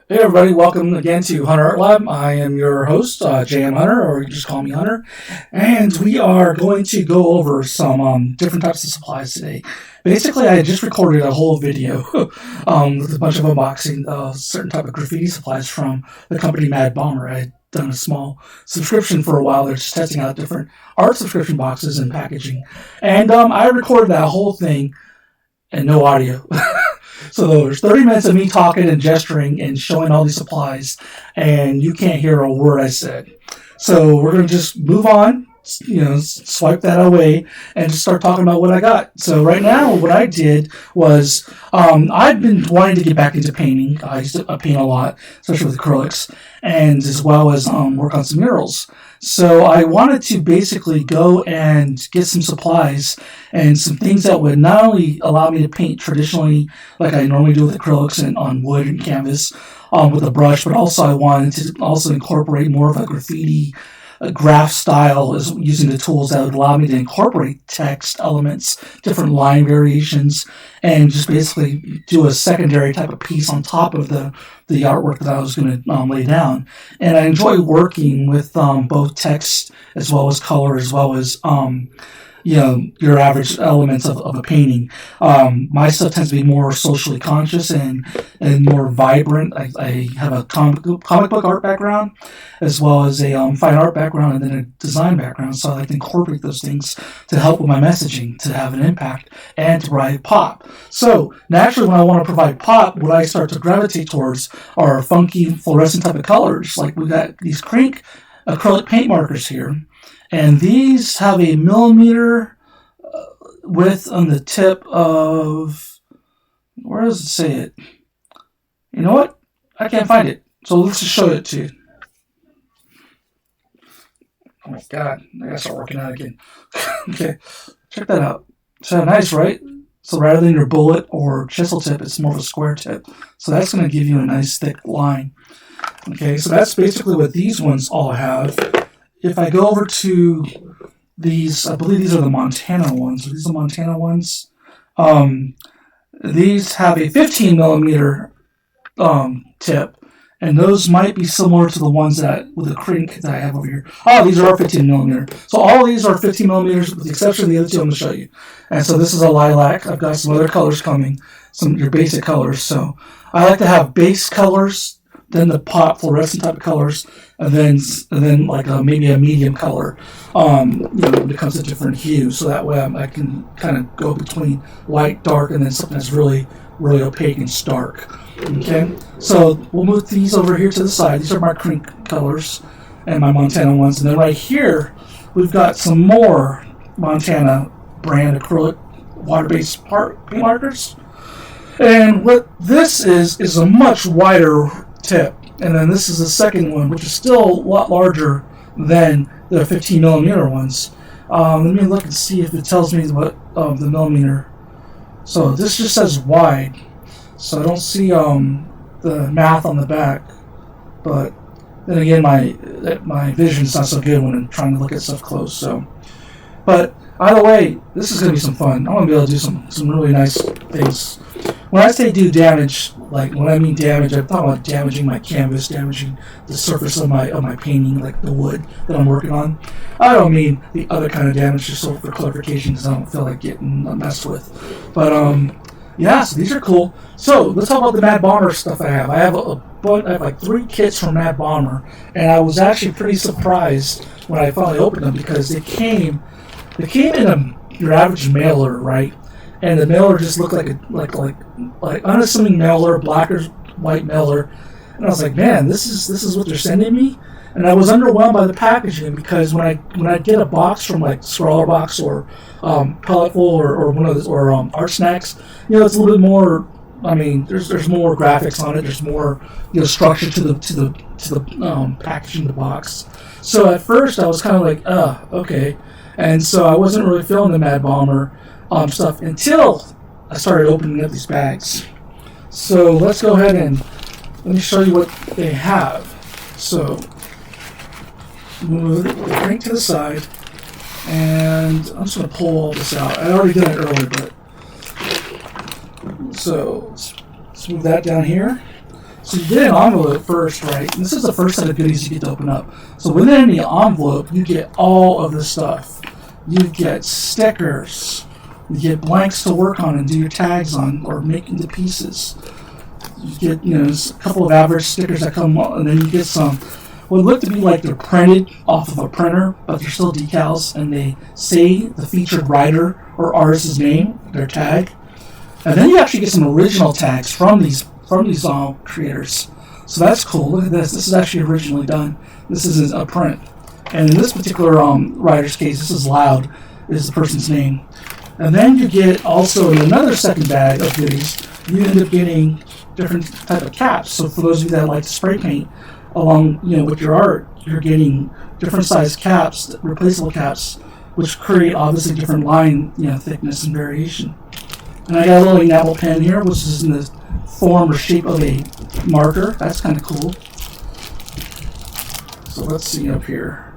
Hey everybody, welcome again to Hunter Art Lab. I am your host, JM Hunter, or you can just call me Hunter. And we are going to go over some different types of supplies today. Basically, I just recorded a whole video with a bunch of unboxing of certain type of graffiti supplies from the company Madbombr. I had done a small subscription for a while. They're just testing out different art subscription boxes and packaging. And I recorded that whole thing and no audio. So there's 30 minutes of me talking and gesturing and showing all these supplies, and you can't hear a word I said. So we're going to just move on, swipe that away, and just start talking about what I got. So right now, what I did was, I've been wanting to get back into painting. I used to paint a lot, especially with acrylics, and as well as work on some murals. So I wanted to basically go and get some supplies and some things that would not only allow me to paint traditionally like I normally do with acrylics and on wood and canvas with a brush, but also I wanted to also incorporate more of a graffiti graph style is using the tools that would allow me to incorporate text elements, different line variations, and just basically do a secondary type of piece on top of the artwork that I was going to lay down. And I enjoy working with both text as well as color as well as your average elements of a painting. My stuff tends to be more socially conscious and more vibrant. I have a comic book art background as well as a fine art background and then a design background. So I like to incorporate those things to help with my messaging, to have an impact, and to provide pop. So naturally, when I want to provide pop, what I start to gravitate towards are funky fluorescent type of colors. Like we got these Krink acrylic paint markers here. And these have a millimeter width on the tip of, where does it say it? You know what? I can't find it. So let's just show it to you. Oh my God, I gotta start working out again. Okay, check that out. So nice, right? So rather than your bullet or chisel tip, it's more of a square tip. So that's gonna give you a nice thick line. Okay, so that's basically what these ones all have. If I go over to these, I believe these are the Montana ones. Are these the Montana ones? These have a 15 millimeter tip, and those might be similar to the ones that with the Krink that I have over here. Oh, these are 15 millimeter. So all these are 15 millimeters, with the exception of the other two I'm going to show you. And so this is a lilac. I've got some other colors coming, some your basic colors. So I like to have base colors, then the pop fluorescent type of colors, and then like maybe a medium color, when it comes to different hues. So that way I can kind of go between light, dark, and then something that's really, really opaque and stark. Okay, so we'll move these over here to the side. These are my Krink colors and my Montana ones. And then right here, we've got some more Montana brand acrylic water-based paint markers. And what this is a much wider tip, and then this is the second one, which is still a lot larger than the 15 millimeter ones. Let me look and see if it tells me what the millimeter. So this just says wide, so I don't see the math on the back. But then again, my vision's not so good when I'm trying to look at stuff close. So, but either way, this is gonna be some fun. I want to be able to do some really nice things. When I say do damage, like when I mean damage, I'm talking about damaging my canvas, damaging the surface of my painting, like the wood that I'm working on. I don't mean the other kind of damage, just for clarification, because I don't feel like getting messed with. But yeah, so these are cool. So let's talk about the Madbombr stuff I have. I have like 3 kits from Madbombr, and I was actually pretty surprised when I finally opened them because they came in your average mailer, right? And the mailer just looked like unassuming mailer, black or white mailer. And I was like, man, this is what they're sending me. And I was underwhelmed by the packaging because when I get a box from like Scrawler Box or Pelletful or one of those or Art Snacks, it's a little bit more. I mean, there's more graphics on it. There's more structure to the packaging of the box. So at first I was kind of like, okay. And so I wasn't really feeling the Madbombr stuff until I started opening up these bags. So let's go ahead and let me show you what they have. So move the Krink to the side, and I'm just going to pull all this out. I already did it earlier, but so let's move that down here. So you get an envelope first, right? And this is the first set of goodies you get to open up. So within the envelope, you get all of this stuff. You get stickers. You get blanks to work on and do your tags on or make into pieces. You get, a couple of average stickers that come, and then you get some what look to be like they're printed off of a printer, but they're still decals, and they say the featured writer or artist's name, their tag. And then you actually get some original tags from these creators. So that's cool. Look at this. This is actually originally done. This isn't a print. And in this particular writer's case, this is Loud, is the person's name. And then you get also in another second bag of goodies, you end up getting different type of caps. So for those of you that like to spray paint along, with your art, you're getting different size caps, replaceable caps, which create obviously different line, thickness and variation. And I got a little enamel pen here, which is in the form or shape of a marker. That's kind of cool. So let's see up here.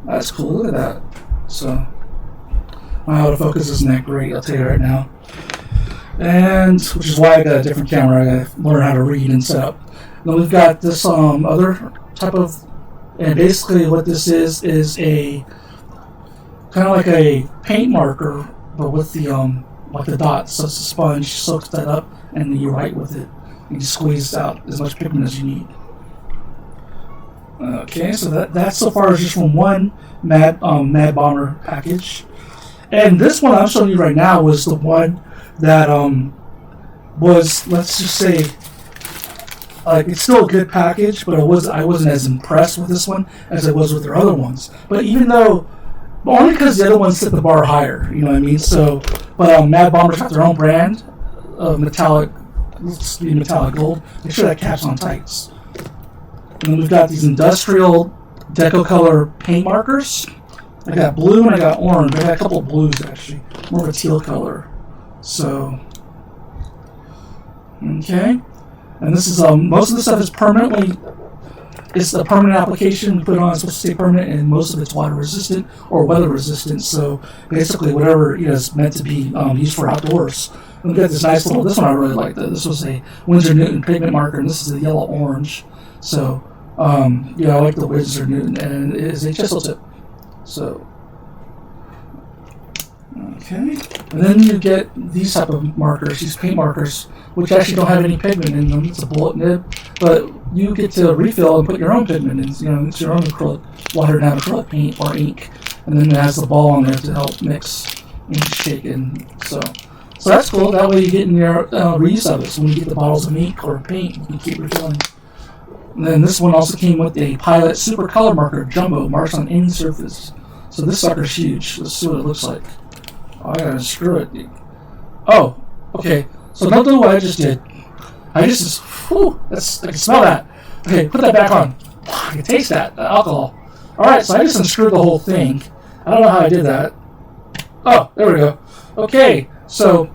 That's cool. Look at that. So my autofocus isn't that great, I'll tell you right now. And which is why I got a different camera. I got to learn how to read and set up. Then we've got this other type of, and basically what this is a kind of like a paint marker, but with the like the dots. So it's a sponge, soaks that up, and then you write with it. And you squeeze out as much pigment as you need. Okay, so that so far is just from one Madbombr package. And this one I'm showing you right now was the one that was, let's just say, it's still a good package, but I wasn't as impressed with this one as I was with their other ones. But even though, only because the other ones set the bar higher, you know what I mean? So, but Madbombr's got their own brand of metallic gold. Make sure that cap's on tights. And then we've got these industrial deco color paint markers. I got blue and I got orange. I got a couple of blues actually, more of a teal color. So, okay. And this is most of the stuff is permanently. It's a permanent application. We put it on, it's supposed to stay permanent, and most of it's water resistant or weather resistant. So basically, whatever is meant to be used for outdoors. And we got this nice little. This one I really like. This was a Winsor Newton pigment marker, and this is a yellow orange. So I like the Winsor Newton, and it is a chisel tip. So okay, and then you get these type of markers, these paint markers, which actually don't have any pigment in them. It's a bullet nib, but you get to refill and put your own pigment in. It's your own acrylic, watered down acrylic paint or ink, and then it has the ball on there to help mix and shake. And so that's cool. That way you get in your reuse of it. So when you get the bottles of ink or paint, you can keep refilling. And then this one also came with a Pilot Super Color Marker Jumbo, marks on any surface. So this sucker's huge. Let's see what it looks like. Oh, I gotta screw it. Oh, okay. So don't do what I just did. I can smell that. Okay, put that back on. I can taste that alcohol. Alright, so I just unscrewed the whole thing. I don't know how I did that. Oh, there we go. Okay, so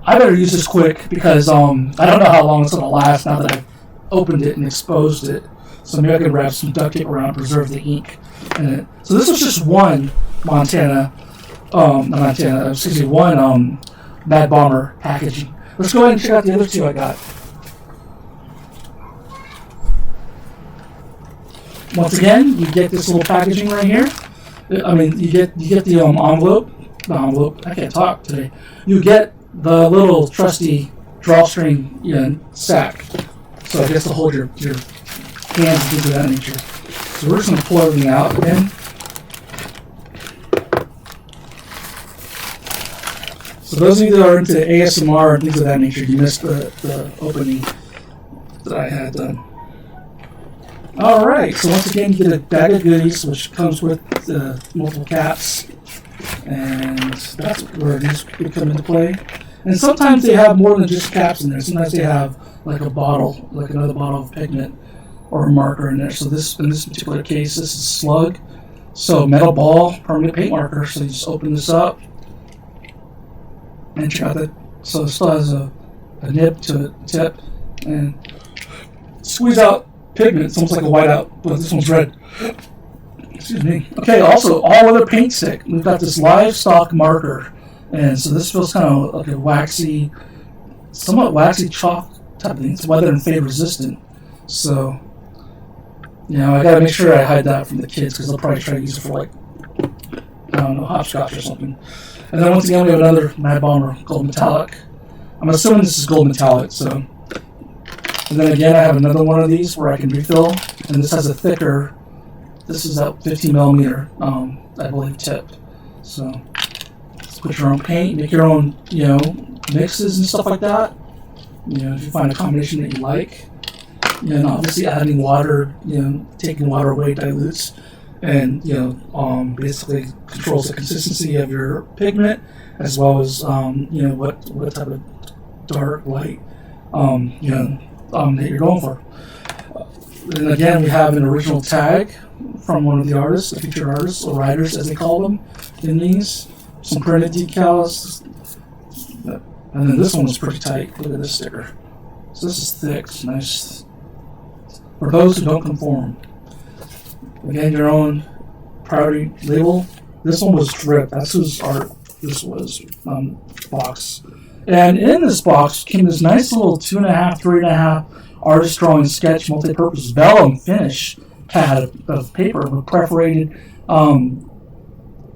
I better use this quick because I don't know how long it's gonna last now that I've opened it and exposed it. So maybe I can wrap some duct tape around, preserve the ink in it. So this was just one one Madbombr packaging. Let's go ahead and check out the other two I got. Once again, you get this little packaging right here. You get the envelope. The envelope. I can't talk today. You get the little trusty drawstring sack. So I guess to hold your hands and things of that nature. So we're just going to pull everything out again. So those of you that are into ASMR and things of that nature, you missed the opening that I had done. Alright, so once again you get a bag of goodies which comes with multiple caps. And that's where these come into play. And sometimes they have more than just caps in there. Sometimes they have like a bottle, like another bottle of pigment or a marker in there. So in this particular case, this is slug. So metal ball, permanent paint marker. So you just open this up and check out that. So it still has a nib to it, tip, and squeeze out pigment. It's almost like a whiteout, but this one's red. Excuse me. Okay, also all other paint stick. We've got this livestock marker. And so this feels kind of like a waxy, somewhat waxy chalk type of thing. It's weather and fade resistant. So, you know, I gotta make sure I hide that from the kids because they'll probably try to use it for like, I don't know, hopscotch or something. And then once again, we have another Madbombr gold metallic. I'm assuming this is gold metallic, so. And then again, I have another one of these where I can refill, and this has a thicker, this is a 15 millimeter, I believe, tip. So, put your own paint, make your own, you know, mixes and stuff like that. You know, if you find a combination that you like. And obviously adding water, you know, taking water away dilutes, and, you know, basically controls the consistency of your pigment, as well as, you know, what type of dark, light, you know, that you're going for. And again, we have an original tag from one of the artists, the featured artists, or writers as they call them, in these. Some printed decals. And then this one was pretty tight. Look at this sticker. So this is thick, it's nice. For those who don't conform. Again, your own priority label. This one was dripped. That's whose art this was. Box. And in this box came this nice little 2.5, 3.5 artist drawing sketch multi-purpose vellum finish pad of paper with perforated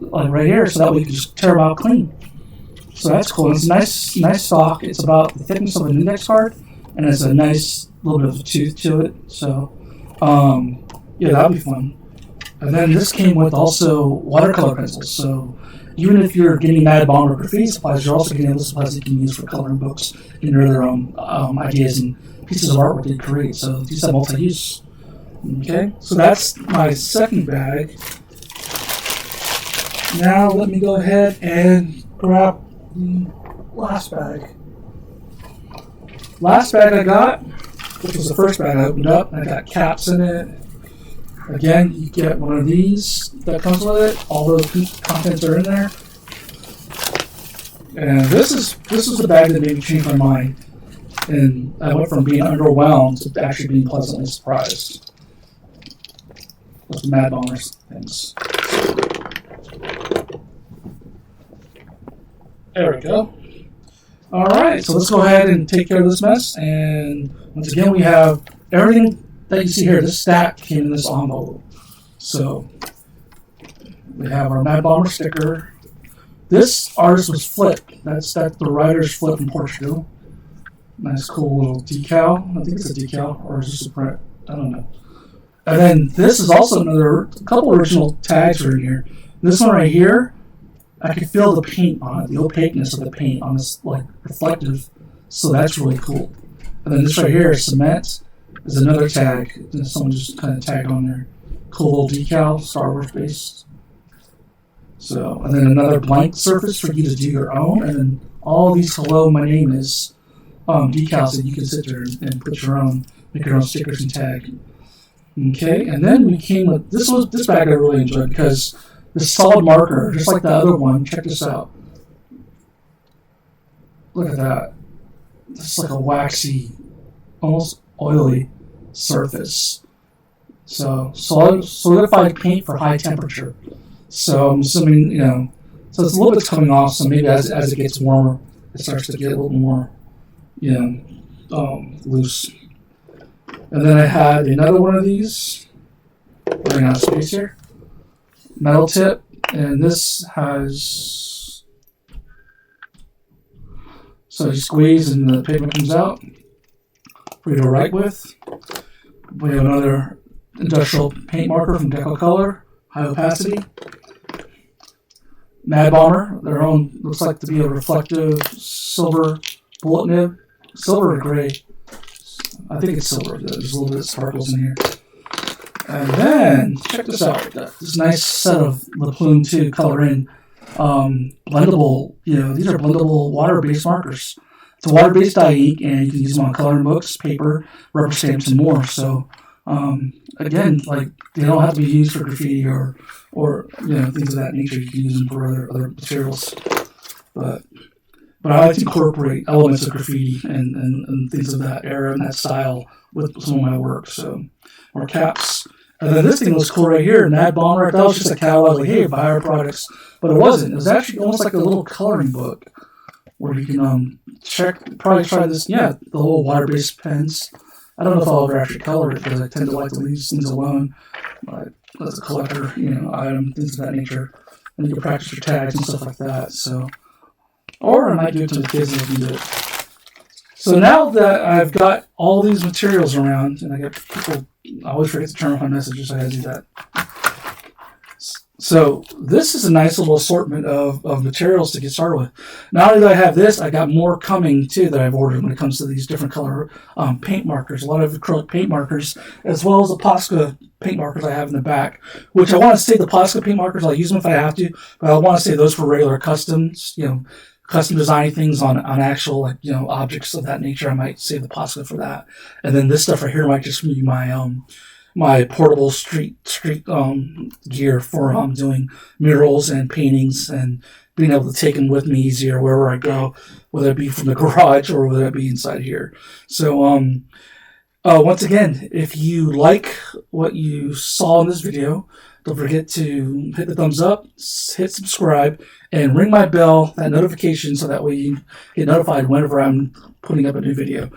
like right here, so that way you can just tear them out clean. So that's cool. It's a nice stock. It's about the thickness of an index card, and it's a nice little bit of a tooth to it. So yeah, that'd be fun. And then this came with also watercolor pencils. So even if you're getting Madbombr graffiti supplies, you're also getting other supplies that you can use for coloring books and your other ideas and pieces of artwork that you create. So these have multi-use. Okay, so that's my second bag. Now let me go ahead and grab the last bag. Last bag I got, which was the first bag I opened up, I got caps in it. Again, you get one of these that comes with it. All those contents are in there. And this is the bag that made me change my mind. And I went from being underwhelmed to actually being pleasantly surprised with the Madbombr things. There we go. Alright, so let's go ahead and take care of this mess. And once again, we have everything that you see here. This stack came in this envelope. So we have our Madbombr sticker. This artist was flipped. That's the writer's flip in Portugal. Nice, cool little decal. I think it's a decal, or is this a print? I don't know. And then this is also a couple original tags are in here. This one right here, I can feel the paint on it, the opaqueness of the paint on this, like, reflective. So that's really cool. And then this right here, cement, is another tag that someone just kind of tagged on there. Cool little decal, Star Wars based. So, and then another blank surface for you to do your own, and then all these "Hello, my name is" decals that you can sit there and put your own, make your own stickers and tag. Okay, and then we came with this bag I really enjoyed because the solid marker, just like the other one. Check this out. Look at that. It's like a waxy, almost oily surface. So solidified paint for high temperature. So I'm assuming, you know, so it's a little bit coming off. So maybe as it gets warmer, it starts to get a little more, you know, loose. And then I had another one of these. Running out of space here. Metal tip, and this has, so you squeeze and the pigment comes out for you to write with. We have another industrial paint marker from Deco Color, high opacity. Madbombr, their own, looks like to be a reflective silver bullet nib, silver or gray. I think it's silver. There's a little bit of sparkles in here. And then, check this out. This nice set of La Plume 2 color in blendable, you know, these are blendable water-based markers. It's a water-based dye ink, and you can use them on coloring books, paper, rubber stamps, and more. So, again, like, they don't have to be used for graffiti or you know, things of that nature. You can use them for other materials. But I like to incorporate elements of graffiti and things of that era and that style with some of my work. So, more caps. And then this thing was cool right here, Madbombr. I thought it was just a catalog, like, hey, buy our products. But it wasn't. It was actually almost like a little coloring book. where you can probably try this. Yeah, the whole water-based pens. I don't know if I'll ever actually color it because I tend to like to leave these things alone. But as a collector, item, things of that nature. And you can practice your tags and stuff like that. So, or I might do it to the kids if I can do it. So now that I've got all these materials around, and I get people, I always forget to turn off my messages, so I gotta do that. So this is a nice little assortment of materials to get started with. Not only do I have this, I got more coming too that I've ordered when it comes to these different color paint markers. A lot of acrylic paint markers, as well as the Posca paint markers I have in the back. Which I want to save the Posca paint markers. I'll use them if I have to, but I want to save those for regular customs. Custom designing things on actual objects of that nature. I might save the Posca for that, and then this stuff right here might just be my portable street gear for doing murals and paintings and being able to take them with me easier wherever I go, whether it be from the garage or whether it be inside here. So once again, if you like what you saw in this video, don't forget to hit the thumbs up, hit subscribe, and ring my bell, that notification, so that way you get notified whenever I'm putting up a new video.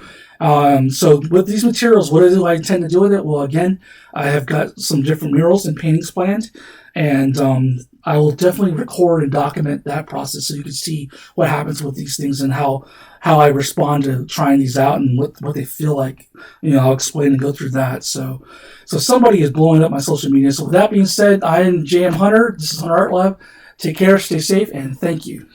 So with these materials, what do I intend to do with it? Well, again, I have got some different murals and paintings planned, and I will definitely record and document that process so you can see what happens with these things and how I respond to trying these out and what they feel like. I'll explain and go through that. So somebody is blowing up my social media. So with that being said, I am JM Hunter. This is Hunter Art Lab. Take care, stay safe, and thank you.